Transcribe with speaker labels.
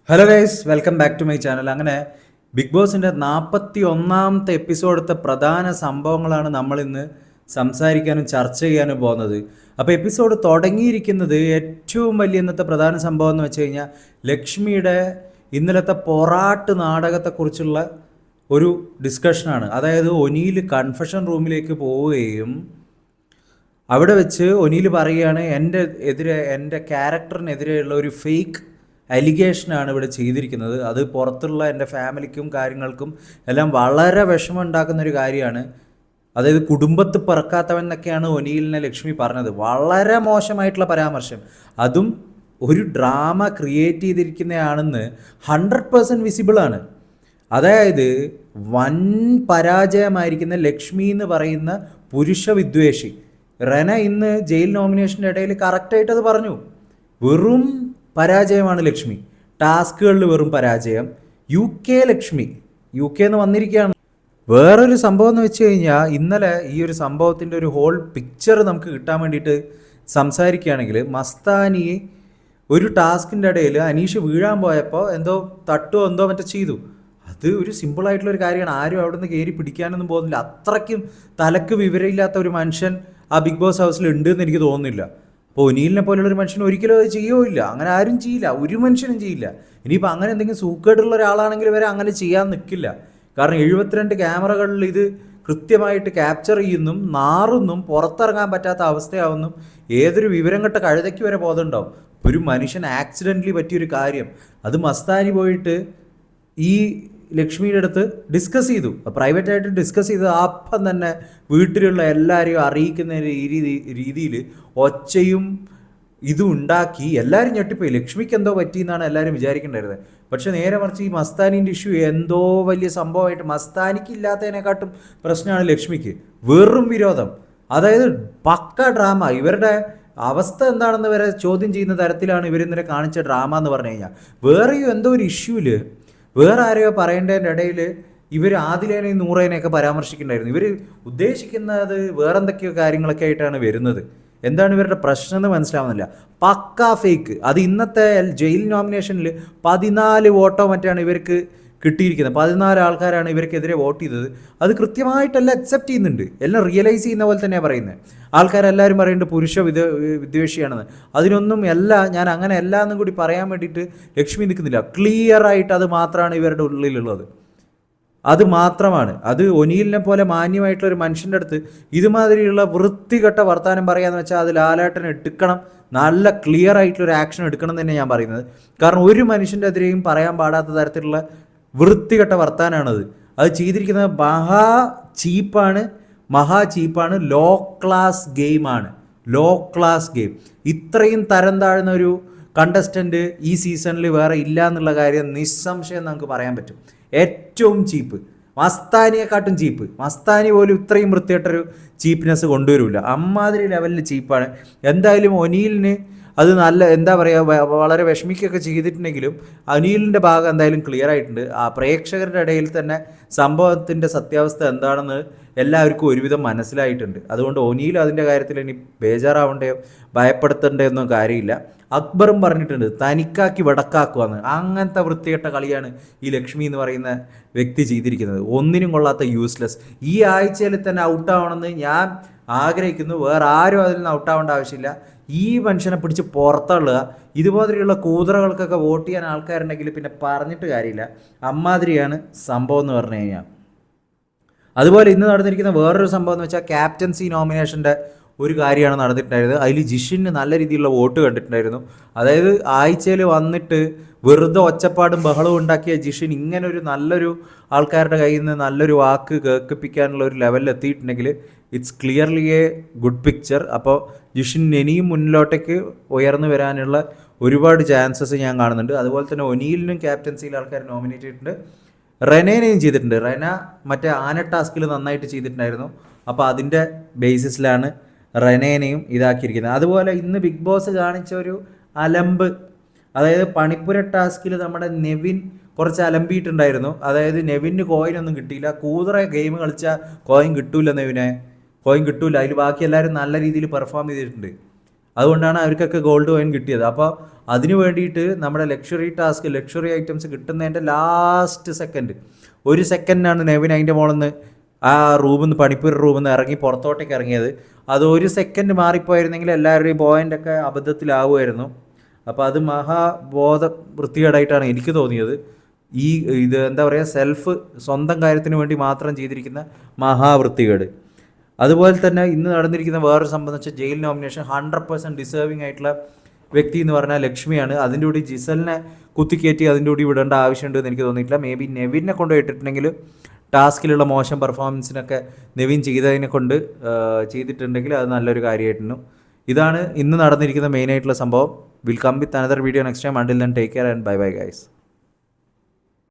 Speaker 1: Hello guys, welcome back to my channel. അങ്ങനെ big ബോസിൻ്റെ 41ാമത്തെ എപ്പിസോഡത്തെ പ്രധാന സംഭവങ്ങളാണ് നമ്മൾ ഇന്ന് സംസാരിക്കാനും ചർച്ച ചെയ്യാനും പോകുന്നത്. അപ്പോൾ എപ്പിസോഡ് തുടങ്ങിയിരിക്കുന്നത് ഏറ്റവും വലിയ ഇന്നത്തെ പ്രധാന സംഭവം എന്ന് വെച്ച് കഴിഞ്ഞാൽ ലക്ഷ്മിയുടെ ഇന്നലത്തെ പൊറാട്ട് നാടകത്തെക്കുറിച്ചുള്ള ഒരു ഡിസ്കഷനാണ്. അതായത് ഒനിയിൽ കൺഫെഷൻ റൂമിലേക്ക് പോവുകയും അവിടെ വെച്ച് ഒനിയിൽ പറയുകയാണ് എൻ്റെ ക്യാരക്ടറിനെതിരെയുള്ള ഒരു ഫേക്ക് അലിഗേഷനാണ് ഇവിടെ ചെയ്തിരിക്കുന്നത്. അത് പുറത്തുള്ള എൻ്റെ ഫാമിലിക്കും കാര്യങ്ങൾക്കും എല്ലാം വളരെ വിഷമം ഉണ്ടാക്കുന്നൊരു കാര്യമാണ്. അതായത് കുടുംബത്ത് പിറക്കാത്തവൻ എന്നൊക്കെയാണ് ഒനിയിലിനെ ലക്ഷ്മി പറഞ്ഞത്. വളരെ മോശമായിട്ടുള്ള പരാമർശം. അതും ഒരു ഡ്രാമ ക്രിയേറ്റ് ചെയ്തിരിക്കുന്നതാണെന്ന് 100% വിസിബിളാണ്. അതായത് വൻ പരാജയമായിരിക്കുന്ന ലക്ഷ്മി എന്ന് പറയുന്ന പുരുഷ വിദ്വേഷി റെന ഇന്ന് ജയിൽ നോമിനേഷൻ്റെ ഇടയിൽ കറക്റ്റായിട്ട് അത് പറഞ്ഞു. വെറും പരാജയമാണ് ലക്ഷ്മി. ടാസ്കുകളിൽ വെറും പരാജയം. ലക്ഷ്മി യു കെ എന്ന് വന്നിരിക്കുകയാണ്. വേറൊരു സംഭവം എന്ന് വെച്ച് കഴിഞ്ഞാൽ ഇന്നലെ ഈ ഒരു സംഭവത്തിൻ്റെ ഒരു ഹോൾ പിക്ചർ നമുക്ക് കിട്ടാൻ വേണ്ടിയിട്ട് സംസാരിക്കുകയാണെങ്കിൽ മസ്താനി ഒരു ടാസ്കിൻ്റെ ഇടയിൽ അനീഷ് വീഴാൻ പോയപ്പോൾ എന്തോ മറ്റോ ചെയ്തു. അത് ഒരു സിമ്പിളായിട്ടുള്ളൊരു കാര്യമാണ്. ആരും അവിടെ നിന്ന് കയറി പിടിക്കാനൊന്നും പോകുന്നില്ല. അത്രയ്ക്കും തലക്ക് വിവരമില്ലാത്ത ഒരു മനുഷ്യൻ ആ ബിഗ് ബോസ് ഹൗസിൽ ഉണ്ട് എന്ന് എനിക്ക് തോന്നുന്നില്ല. അപ്പോൾ ഒനീലിനെ പോലുള്ളൊരു മനുഷ്യൻ ഒരിക്കലും അത് ചെയ്യുകയില്ല. അങ്ങനെ ആരും ചെയ്യില്ല, ഒരു മനുഷ്യനും ചെയ്യില്ല. ഇനിയിപ്പോൾ അങ്ങനെ എന്തെങ്കിലും സൂക്കേടുള്ള ഒരാളാണെങ്കിൽ വരെ അങ്ങനെ ചെയ്യാൻ നിൽക്കില്ല. കാരണം 72 ക്യാമറകളിൽ ഇത് കൃത്യമായിട്ട് ക്യാപ്ചർ ചെയ്യുന്നും നാറുന്നും പുറത്തിറങ്ങാൻ പറ്റാത്ത അവസ്ഥയാവുന്നും ഏതൊരു വിവരം കെട്ട കഴുതയ്ക്ക് വരെ ബോധമുണ്ടാവും. ഒരു മനുഷ്യൻ ആക്സിഡൻ്റലി പറ്റിയൊരു കാര്യം അത് മസ്താനി പോയിട്ട് ഈ ലക്ഷ്മിയുടെ അടുത്ത് ഡിസ്കസ് ചെയ്തു, പ്രൈവറ്റായിട്ട് ഡിസ്കസ് ചെയ്ത് അപ്പം തന്നെ വീട്ടിലുള്ള എല്ലാവരെയും അറിയിക്കുന്ന രീതിയിൽ ഒച്ചയും ഇതും ഉണ്ടാക്കി എല്ലാവരും ഞെട്ടിപ്പോയി. ലക്ഷ്മിക്ക് എന്തോ പറ്റിയെന്നാണ് എല്ലാവരും വിചാരിക്കേണ്ടായിരുന്നത്. പക്ഷെ നേരെ മറിച്ച് ഈ മസ്താനിൻ്റെ ഇഷ്യൂ എന്തോ വലിയ സംഭവമായിട്ട് മസ്താനിക്ക് ഇല്ലാത്തതിനെക്കാട്ടും പ്രശ്നമാണ് ലക്ഷ്മിക്ക്. വെറും വിരോധം. അതായത് പക്ക ഡ്രാമ. ഇവരുടെ അവസ്ഥ എന്താണെന്ന് വരെ ചോദ്യം ചെയ്യുന്ന തരത്തിലാണ് ഇവരിന്നലെ കാണിച്ച ഡ്രാമ എന്ന് പറഞ്ഞു കഴിഞ്ഞാൽ. വേറെയും എന്തോ ഒരു ഇഷ്യൂവിൽ വേറെ ആരെയോ പറയേണ്ടതിൻ്റെ ഇടയിൽ ഇവർ ആദിലേനെയും നൂറേനെയൊക്കെ പരാമർശിക്കുന്നുണ്ടായിരുന്നു. ഇവർ ഉദ്ദേശിക്കുന്നത് വേറെന്തൊക്കെയോ കാര്യങ്ങളൊക്കെ ആയിട്ടാണ് വരുന്നത്. എന്താണ് ഇവരുടെ പ്രശ്നം എന്ന് മനസ്സിലാവുന്നില്ല. പക്കാ ഫേക്ക്. അത് ഇന്നത്തെ ജയിൽ നോമിനേഷനിൽ 14 വോട്ടോ മറ്റാണ് ഇവർക്ക് കിട്ടിയിരിക്കുന്നത്. 14 ആൾക്കാരാണ് ഇവർക്കെതിരെ വോട്ട് ചെയ്തത്. അത് കൃത്യമായിട്ടെല്ലാം അക്സെപ്റ്റ് ചെയ്യുന്നുണ്ട്. എല്ലാം റിയലൈസ് ചെയ്യുന്ന പോലെ തന്നെയാണ് പറയുന്നത്. ആൾക്കാരെല്ലാവരും പറയുന്നുണ്ട് പുരുഷ വിദ്വേഷിയാണെന്ന്. അതിനൊന്നും ഞാൻ അങ്ങനെ എന്നും കൂടി പറയാൻ വേണ്ടിയിട്ട് ലക്ഷ്മി നിൽക്കുന്നില്ല. ക്ലിയറായിട്ട് അത് മാത്രമാണ് ഇവരുടെ ഉള്ളിലുള്ളത്. അത് മാത്രമാണ്. അത് ഒനീലിനെ പോലെ മാന്യമായിട്ടുള്ള ഒരു മനുഷ്യൻ്റെ അടുത്ത് ഇതുമാതിരിയുള്ള വൃത്തികെട്ട വർത്തമാനം പറയാന്ന് വെച്ചാൽ അത് ലാലേട്ടനെ എടുക്കണം. നല്ല ക്ലിയർ ആയിട്ടുള്ളൊരു ആക്ഷൻ എടുക്കണം തന്നെ ഞാൻ പറയുന്നത്. കാരണം ഒരു മനുഷ്യൻ്റെ എതിരെയും പറയാൻ പാടാത്ത തരത്തിലുള്ള വൃത്തികെട്ട വർത്താനാണത്. അത് ചെയ്തിരിക്കുന്നത് മഹാ ചീപ്പാണ്. ലോ ക്ലാസ് ഗെയിമാണ്. Low class game. ഇത്രയും തരം താഴ്ന്ന ഒരു കണ്ടസ്റ്റൻറ്റ് ഈ സീസണിൽ വേറെ ഇല്ല എന്നുള്ള കാര്യം നിസ്സംശയം നമുക്ക് പറയാൻ പറ്റും. ഏറ്റവും ചീപ്പ് മസ്താനിയെക്കാട്ടും ചീപ്പ്. മസ്താനി പോലും ഇത്രയും വൃത്തികെട്ടൊരു ചീപ്പ്നെസ് കൊണ്ടുവരില്ല. അമ്മാതിരി ലെവലിൽ ചീപ്പാണ്. എന്തായാലും ഒനീലിന് അത് നല്ല എന്താ പറയുക വളരെ വിഷമിക്കുകയൊക്കെ ചെയ്തിട്ടുണ്ടെങ്കിലും അനിലിൻ്റെ ഭാഗം എന്തായാലും ക്ലിയർ ആയിട്ടുണ്ട്. ആ പ്രേക്ഷകരുടെ ഇടയിൽ തന്നെ സംഭവത്തിൻ്റെ സത്യാവസ്ഥ എന്താണെന്ന് എല്ലാവർക്കും ഒരുവിധം മനസ്സിലായിട്ടുണ്ട്. അതുകൊണ്ട് ഒനീൽ അതിൻ്റെ കാര്യത്തിൽ ഇനി ബേജാറാവേണ്ടയോ ഭയപ്പെടുത്തേണ്ടതൊന്നും കാര്യമില്ല. അക്ബറും പറഞ്ഞിട്ടുണ്ട് തനിക്കാക്കി വടക്കാക്കുവാന്ന്. അങ്ങനത്തെ വൃത്തികെട്ട കളിയാണ് ഈ ലക്ഷ്മി എന്ന് പറയുന്ന വ്യക്തി ചെയ്തിരിക്കുന്നത്. ഒന്നിനും കൊള്ളാത്ത യൂസ്ലെസ്. ഈ ആഴ്ചയിൽ തന്നെ ഔട്ടാവണമെന്ന് ഞാൻ ആഗ്രഹിക്കുന്നു. വേറെ ആരും അതിൽ നിന്ന് ഔട്ടാവേണ്ട ആവശ്യമില്ല. ഈ മനുഷ്യനെ പിടിച്ച് പുറത്തുള്ളുക. ഇതുപോലെയുള്ള കൂതറകൾക്കൊക്കെ വോട്ട് ചെയ്യാൻ ആൾക്കാരുണ്ടെങ്കിൽ പിന്നെ പറഞ്ഞിട്ട് കാര്യമില്ല. അമ്മാതിരിയാണ് സംഭവം എന്ന് പറഞ്ഞു കഴിഞ്ഞാൽ. അതുപോലെ ഇന്ന് നടന്നിരിക്കുന്ന വേറൊരു സംഭവം എന്ന് വെച്ചാൽ ക്യാപ്റ്റൻസി നോമിനേഷൻ്റെ ഒരു കാര്യമാണ് നടന്നിട്ടുണ്ടായിരുന്നത്. അതിൽ ജിഷിന് നല്ല രീതിയിലുള്ള വോട്ട് കണ്ടിട്ടുണ്ടായിരുന്നു. അതായത് ആഴ്ചയിൽ വന്നിട്ട് വെറുതെ ഒച്ചപ്പാടും ബഹളവും ഉണ്ടാക്കിയ ജിഷിൻ ഇങ്ങനെ ഒരു നല്ലൊരു ആൾക്കാരുടെ കയ്യിൽ നിന്ന് നല്ലൊരു വാക്ക് കേൾപ്പിക്കാനുള്ള ഒരു ലെവലിൽ എത്തിയിട്ടുണ്ടെങ്കിൽ it's clearly a good picture. അപ്പോൾ ജിഷിൻ ഇനിയും മുന്നിലോട്ടേക്ക് ഉയർന്നു വരാനുള്ള ഒരുപാട് ചാൻസസ് ഞാൻ കാണുന്നുണ്ട്. അതുപോലെ തന്നെ ഒനീലിനും ക്യാപ്റ്റൻസിയിൽ ആൾക്കാർ നോമിനേറ്റ് ചെയ്തിട്ടുണ്ട്. റെനേനെയും ചെയ്തിട്ടുണ്ട്. റെന മറ്റേ ആന ടാസ്കിൽ നന്നായിട്ട് ചെയ്തിട്ടുണ്ടായിരുന്നു. അപ്പോൾ അതിൻ്റെ ബേസിസിലാണ് റെനേനെയും ഇതാക്കിയിരിക്കുന്നത്. അതുപോലെ ഇന്ന് ബിഗ് ബോസ് കാണിച്ച ഒരു അലമ്പ്, അതായത് പണിപ്പുര ടാസ്കിൽ നമ്മുടെ നെവിൻ കുറച്ച് അലമ്പിയിട്ടുണ്ടായിരുന്നു. അതായത് നെവിന് കോയിനൊന്നും കിട്ടിയില്ല. കൂതറ ഗെയിം കളിച്ചാൽ കോയിൻ കിട്ടൂല. നെവിനെ കോയിൻ കിട്ടൂല. അതിൽ ബാക്കി എല്ലാവരും നല്ല രീതിയിൽ പെർഫോം ചെയ്തിട്ടുണ്ട്. അതുകൊണ്ടാണ് അവർക്കൊക്കെ ഗോൾഡ് കോയിൻ കിട്ടിയത്. അപ്പോൾ അതിന് വേണ്ടിയിട്ട് നമ്മുടെ ലക്ഷറി ഐറ്റംസ് കിട്ടുന്നതിൻ്റെ ലാസ്റ്റ് സെക്കൻഡ്, ഒരു സെക്കൻഡിനാണ് നെവിൻ അതിൻ്റെ മുകളിൽ നിന്ന് ആ റൂമിൽ നിന്ന് പണിപ്പൂർ റൂമിൽ നിന്ന് ഇറങ്ങി പുറത്തോട്ടേക്ക് ഇറങ്ങിയത്. അത് ഒരു സെക്കൻഡ് മാറിപ്പോയിരുന്നെങ്കിൽ എല്ലാവരുടെയും പോയിൻ്റൊക്കെ അബദ്ധത്തിലാവുമായിരുന്നു. അപ്പോൾ അത് വൃത്തികേടായിട്ടാണ് എനിക്ക് തോന്നിയത്. ഇത് എന്താ പറയുക, സ്വന്തം കാര്യത്തിന് വേണ്ടി മാത്രം ചെയ്തിരിക്കുന്ന മഹാവൃത്തികേട്. അതുപോലെ തന്നെ ഇന്ന് നടന്നിരിക്കുന്ന വേറൊരു സംഭവം വെച്ചാൽ ജയിൽ നോമിനേഷൻ 100% ഡിസേർവിംഗ് ആയിട്ടുള്ള വ്യക്തി എന്ന് പറഞ്ഞാൽ ലക്ഷ്മിയാണ്. അതിൻ്റെ കൂടി ജിസലിനെ കുത്തിക്കയറ്റി അതിൻ്റെ കൂടി വിടേണ്ട ആവശ്യമുണ്ടെന്ന് എനിക്ക് തോന്നിയിട്ടില്ല. മേ ബി നെവിനെ കൊണ്ടുപോയിട്ടിട്ടുണ്ടെങ്കിൽ ടാസ്കിലുള്ള മോശം പെർഫോമൻസിനൊക്കെ നെവിൻ ചെയ്തിട്ടുണ്ടെങ്കിൽ അത് നല്ലൊരു കാര്യമായിരുന്നു. ഇതാണ് ഇന്ന് നടന്നിരിക്കുന്ന മെയിനായിട്ടുള്ള സംഭവം. Will come with another video next time. Until then take care and bye bye guys.